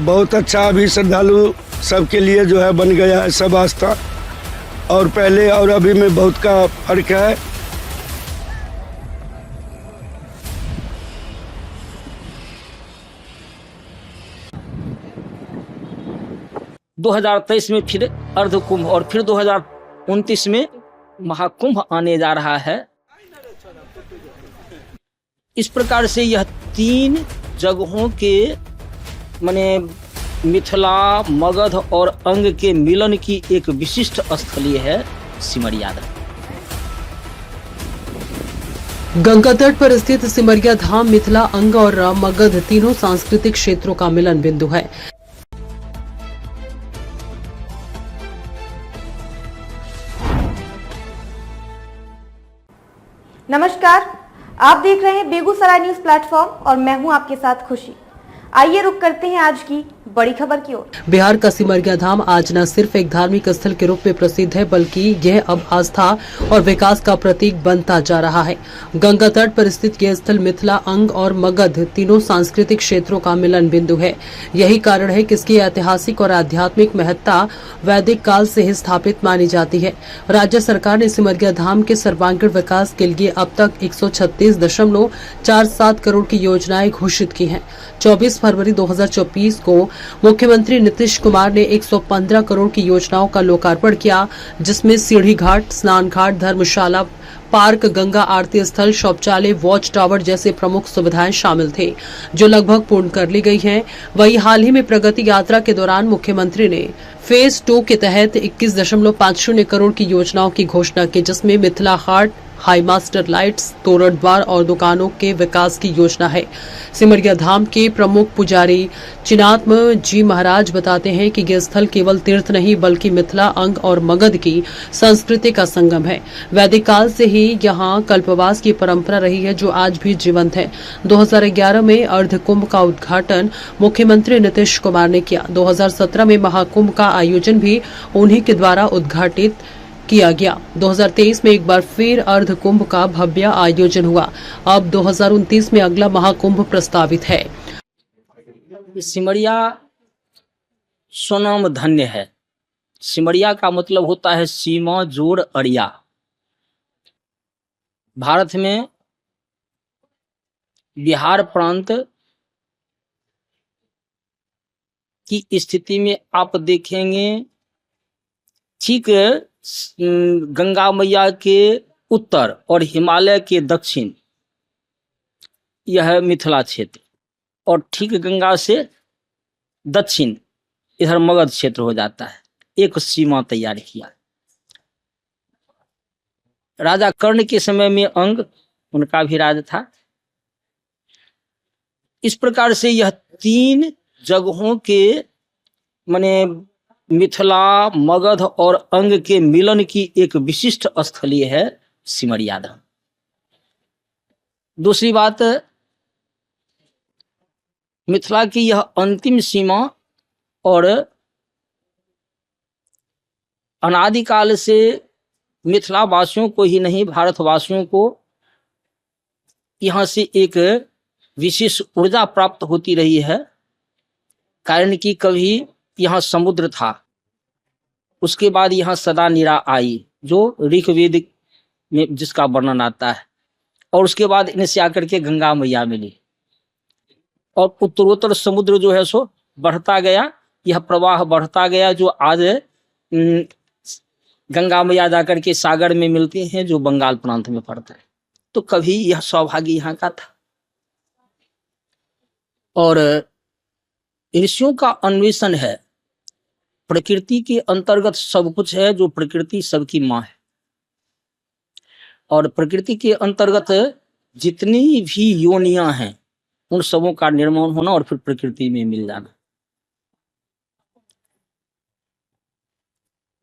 बहुत अच्छा अभी श्रद्धालु सबके लिए जो है बन गया है सब आस्था, और पहले और अभी में बहुत का फर्क है। दो 2023 में फिर अर्ध कुंभ और फिर 2029 में महाकुंभ आने जा रहा है। इस प्रकार से यह 3 जगहों के माने मिथिला, मगध और अंग के मिलन की एक विशिष्ट स्थलीय है सिमरिया धाम। गंगा तट पर स्थित सिमरिया धाम मिथिला, अंग और मगध तीनों सांस्कृतिक क्षेत्रों का मिलन बिंदु है। नमस्कार, आप देख रहे हैं बेगूसराय न्यूज प्लेटफॉर्म और मैं हूं आपके साथ खुशी। आइए रुक करते हैं आज की बड़ी खबर की ओर। बिहार का सिमरिया धाम आज न सिर्फ एक धार्मिक स्थल के रूप में प्रसिद्ध है, बल्कि यह अब आस्था और विकास का प्रतीक बनता जा रहा है। गंगा तट पर स्थित यह स्थल मिथिला, अंग और मगध तीनों सांस्कृतिक क्षेत्रों का मिलन बिंदु है। यही कारण है कि इसकी ऐतिहासिक और आध्यात्मिक महत्ता वैदिक काल से ही स्थापित मानी जाती है। राज्य सरकार ने सिमरिया धाम के सर्वांगीण विकास के लिए अब तक 136.47 करोड़ की योजनाएं घोषित की हैं। 24 फरवरी 2024 को मुख्यमंत्री नीतीश कुमार ने 115 करोड़ की योजनाओं का लोकार्पण किया, जिसमें सीढ़ी घाट, स्नान घाट, धर्मशाला, पार्क, गंगा आरती स्थल, शौचालय, वॉच टावर जैसे प्रमुख सुविधाएं शामिल थे, जो लगभग पूर्ण कर ली गई हैं। वहीं हाल ही में प्रगति यात्रा के दौरान मुख्यमंत्री ने फेज 2 के तहत 21.50 करोड़ की योजनाओं की घोषणा की, जिसमें मिथिला हाट, हाई मास्टर लाइट्स, तोरण द्वार और दुकानों के विकास की योजना है। सिमरिया धाम के प्रमुख पुजारी चिनात्म जी महाराज बताते हैं कि यह स्थल केवल तीर्थ नहीं, बल्कि मिथिला, अंग और मगध की संस्कृति का संगम है। वैदिक काल से ही यहाँ कल्पवास की परंपरा रही है, जो आज भी जीवंत है। 2011 में अर्ध कुंभ का उद्घाटन मुख्यमंत्री नीतीश कुमार ने किया। 2017 में महाकुंभ का आयोजन भी उन्हीं के द्वारा उद्घाटित किया गया। 2023 में एक बार फिर अर्ध कुंभ का भव्य आयोजन हुआ। अब 2029 में अगला महाकुंभ प्रस्तावित है। सिमरिया स्वनाम धन्य है। सिमरिया का मतलब होता है सीमा, जोड़, अड़िया। भारत में बिहार प्रांत की स्थिति में आप देखेंगे, ठीक गंगा मैया के उत्तर और हिमालय के दक्षिण यह मिथिला क्षेत्र, और ठीक गंगा से दक्षिण इधर मगध क्षेत्र हो जाता है। एक सीमा तैयार किया। राजा कर्ण के समय में अंग, उनका भी राज था। इस प्रकार से यह 3 जगहों के माने मिथिला, मगध और अंग के मिलन की एक विशिष्ट स्थलीय है सिमरिया धाम। दूसरी बात, मिथिला की यह अंतिम सीमा और अनादिकाल से मिथिला वासियों को ही नहीं, भारतवासियों को यहाँ से एक विशेष ऊर्जा प्राप्त होती रही है। कारण कि कभी यहाँ समुद्र था, उसके बाद यहाँ सदा नीरा आई, जो ऋग्वेद में जिसका वर्णन आता है, और उसके बाद इनसे आकर के गंगा मैया मिली, और उत्तरोत्तर समुद्र जो है सो बढ़ता गया। यह प्रवाह बढ़ता गया, जो आज गंगा मैया जाकर के सागर में मिलती हैं, जो बंगाल प्रांत में पड़ता है। तो कभी यह सौभाग्य यहाँ का था, और ऋषियों का अन्वेषण है। प्रकृति के अंतर्गत सब कुछ है, जो प्रकृति सबकी माँ है, और प्रकृति के अंतर्गत जितनी भी योनियां हैं, उन सबों का निर्माण होना और फिर प्रकृति में मिल जाना,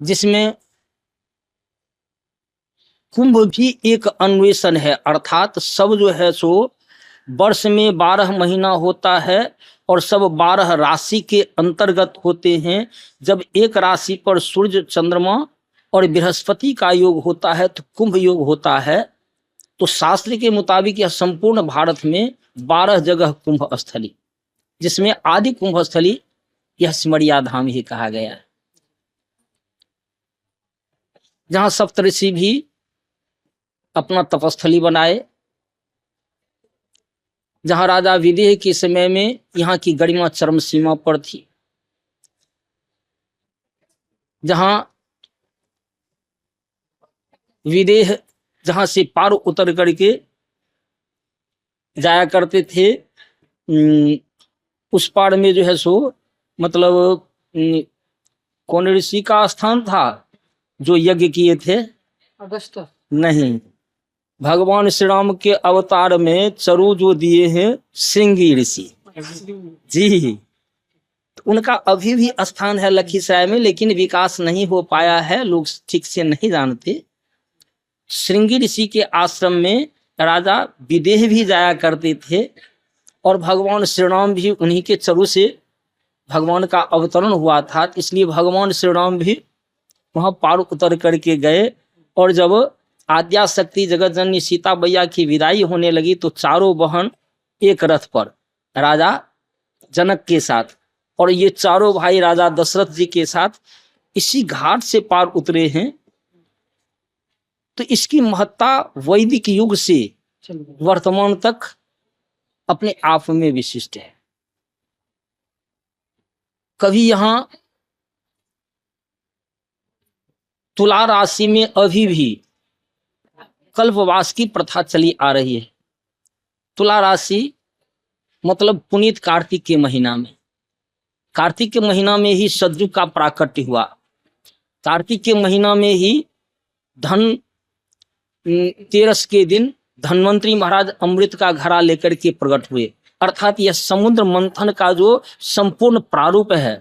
जिसमें कुंभ भी एक अन्वेषण है। अर्थात सब जो है सो वर्ष में 12 महीना होता है, और सब 12 राशि के अंतर्गत होते हैं। जब एक राशि पर सूर्य, चंद्रमा और बृहस्पति का योग होता है तो कुंभ योग होता है। तो शास्त्र के मुताबिक यह संपूर्ण भारत में 12 जगह कुंभ स्थली, जिसमें आदि कुंभ स्थली यह सिमरिया धाम ही कहा गया है, जहां सप्तऋषि भी अपना तपस्थली बनाए, जहां राजा विदेह के समय में यहाँ की गरिमा चरम सीमा पर थी, जहां विदेह जहां से पार उतर करके जाया करते थे, उस पार में जो है सो मतलब कौन ऋषि का स्थान था जो यज्ञ किए थे? अगस्त नहीं, भगवान श्री राम के अवतार में चरु जो दिए हैं श्रृंगी ऋषि जी, तो उनका अभी भी स्थान है लखीसराय में, लेकिन विकास नहीं हो पाया है, लोग ठीक से नहीं जानते। श्रृंगी ऋषि के आश्रम में राजा विदेह भी जाया करते थे और भगवान श्री राम भी उन्हीं के चरु से भगवान का अवतरण हुआ था, इसलिए भगवान श्री राम भी वहां पार उतर करके गए। और जब आद्या शक्ति जगत जननी सीता मैया की विदाई होने लगी तो चारों बहन एक रथ पर राजा जनक के साथ और ये चारों भाई राजा दशरथ जी के साथ इसी घाट से पार उतरे हैं। तो इसकी महत्ता वैदिक युग से वर्तमान तक अपने आप में विशिष्ट है। कभी यहां तुला राशि में अभी भी कल्पवास की प्रथा चली आ रही है। तुला राशि मतलब पुनीत कार्तिक के महीना में, कार्तिक के महीना में ही सतयुग का प्राकट्य हुआ, कार्तिक के महीना में ही धन तेरस के दिन धन्वंतरी महाराज अमृत का घड़ा लेकर के प्रकट हुए, अर्थात यह समुद्र मंथन का जो संपूर्ण प्रारूप है।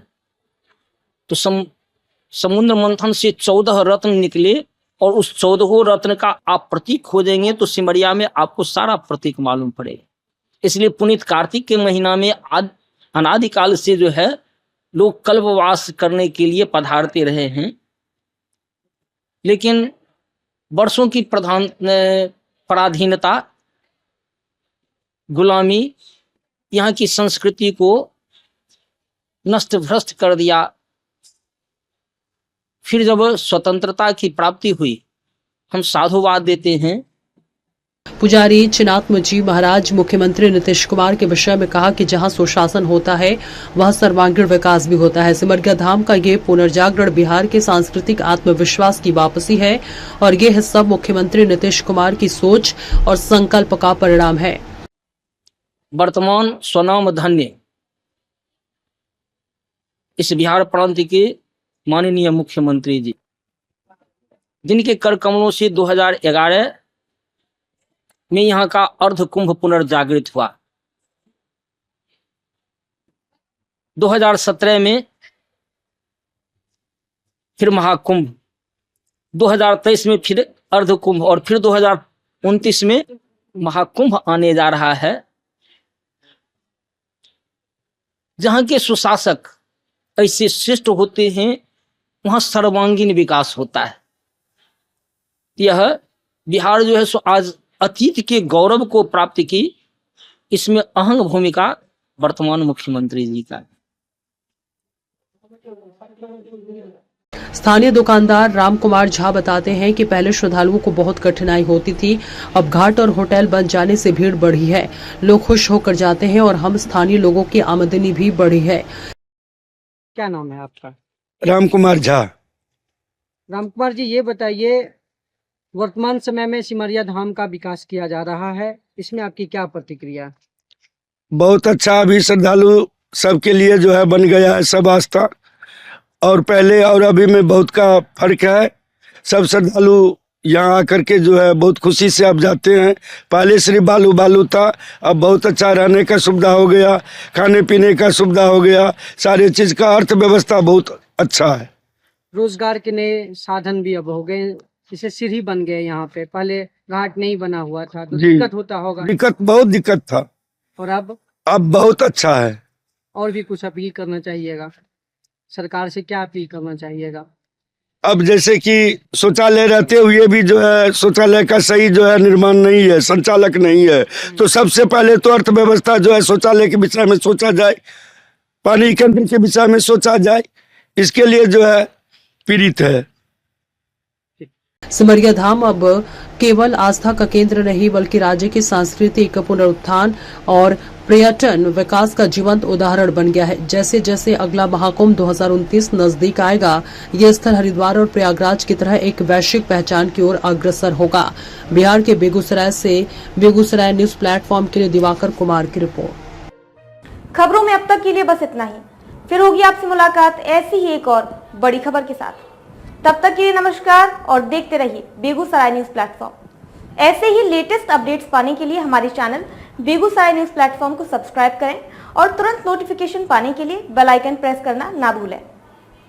तो समुद्र मंथन से 14 रत्न निकले और उस 14 रत्न का आप प्रतीक खोजेंगे तो सिमरिया में आपको सारा प्रतीक मालूम पड़ेगा। इसलिए पुनीत कार्तिक के महीना में अनादिकाल से जो है लोग कल्पवास करने के लिए पधारते रहे हैं, लेकिन वर्षों की पराधीनता, गुलामी यहाँ की संस्कृति को नष्ट भ्रष्ट कर दिया। फिर जब स्वतंत्रता की प्राप्ति हुई, हम साधुवाद देते हैं। पुजारी चिनात्म जी महाराज मुख्यमंत्री नीतीश कुमार के विषय में कहा कि जहां सुशासन होता है वहां सर्वांगीण विकास भी होता है। सिमरिया धाम का ये पुनर्जागरण बिहार के सांस्कृतिक आत्मविश्वास की वापसी है और ये सब मुख्यमंत्री नीतीश कुमार की सोच और संकल्प का परिणाम है। वर्तमान स्वनाम धन्य इस बिहार प्रांत के माननीय मुख्यमंत्री जी, जिनके कर कमलों से 2011 में यहाँ का अर्ध कुंभ पुनर्जागृत हुआ, 2017 में फिर महाकुंभ, 2023 में फिर अर्ध कुंभ और फिर 2029 में महाकुंभ आने जा रहा है। जहां के सुशासक ऐसे श्रेष्ठ होते हैं वहां सर्वांगीण विकास होता है। यह बिहार जो है सो आज अतीत के गौरव को प्राप्त की, इसमें अहम भूमिका वर्तमान मुख्यमंत्री जी का। स्थानीय दुकानदार राम कुमार झा बताते हैं कि पहले श्रद्धालुओं को बहुत कठिनाई होती थी, अब घाट और होटल बन जाने से भीड़ बढ़ी है, लोग खुश होकर जाते हैं और हम स्थानीय लोगों की आमदनी भी बढ़ी है। क्या नाम है आपका? राम कुमार झा। राम कुमार जी, ये बताइए, वर्तमान समय में सिमरिया धाम का विकास किया जा रहा है, इसमें आपकी क्या प्रतिक्रिया? बहुत अच्छा, अभी श्रद्धालु सबके लिए जो है बन गया है सब आस्था, और पहले और अभी में बहुत का फर्क है। सब श्रद्धालु यहाँ आकर के जो है बहुत खुशी से अब जाते हैं। पहले सिर्फ बालू बालू था, अब बहुत अच्छा रहने का सुविधा हो गया, खाने पीने का सुविधा हो गया, सारे चीज का अर्थव्यवस्था बहुत अच्छा है। रोजगार के नए साधन भी अब हो गए, जैसे सीढ़ी बन गए यहाँ पे, पहले घाट नहीं बना हुआ था तो दिक्कत होता होगा। बहुत दिक्कत था, और अब बहुत अच्छा है। और भी कुछ अपील करना चाहिएगा सरकार से? क्या अपील करना चाहिएगा? अब जैसे कि शौचालय रहते हुए भी जो है शौचालय का सही जो है निर्माण नहीं है, संचालक नहीं है, तो सबसे पहले तो अर्थव्यवस्था जो है शौचालय के विषय में सोचा जाए, पानी केंद्र के विषय में सोचा जाए, इसके लिए जो है पीड़ित है। सिमरिया धाम अब केवल आस्था का केंद्र नहीं बल्कि राज्य की सांस्कृतिक पुनरुत्थान और पर्यटन विकास का जीवंत उदाहरण बन गया है। जैसे जैसे अगला महाकुंभ 2029 नजदीक आएगा, ये स्थल हरिद्वार और प्रयागराज की तरह एक वैश्विक पहचान की ओर अग्रसर होगा। बिहार के बेगूसराय से बेगूसराय न्यूज प्लेटफॉर्म के लिए दिवाकर कुमार की रिपोर्ट। खबरों में अब तक के लिए बस इतना ही। फिर होगी आपसे मुलाकात ऐसी ही एक और बड़ी खबर के साथ। तब तक के लिए नमस्कार और देखते रहिए बेगूसराय न्यूज प्लेटफॉर्म। ऐसे ही लेटेस्ट अपडेट्स पाने के लिए हमारे चैनल बेगूसराय न्यूज प्लेटफॉर्म को सब्सक्राइब करें और तुरंत नोटिफिकेशन पाने के लिए बेल आइकन प्रेस करना ना भूलें।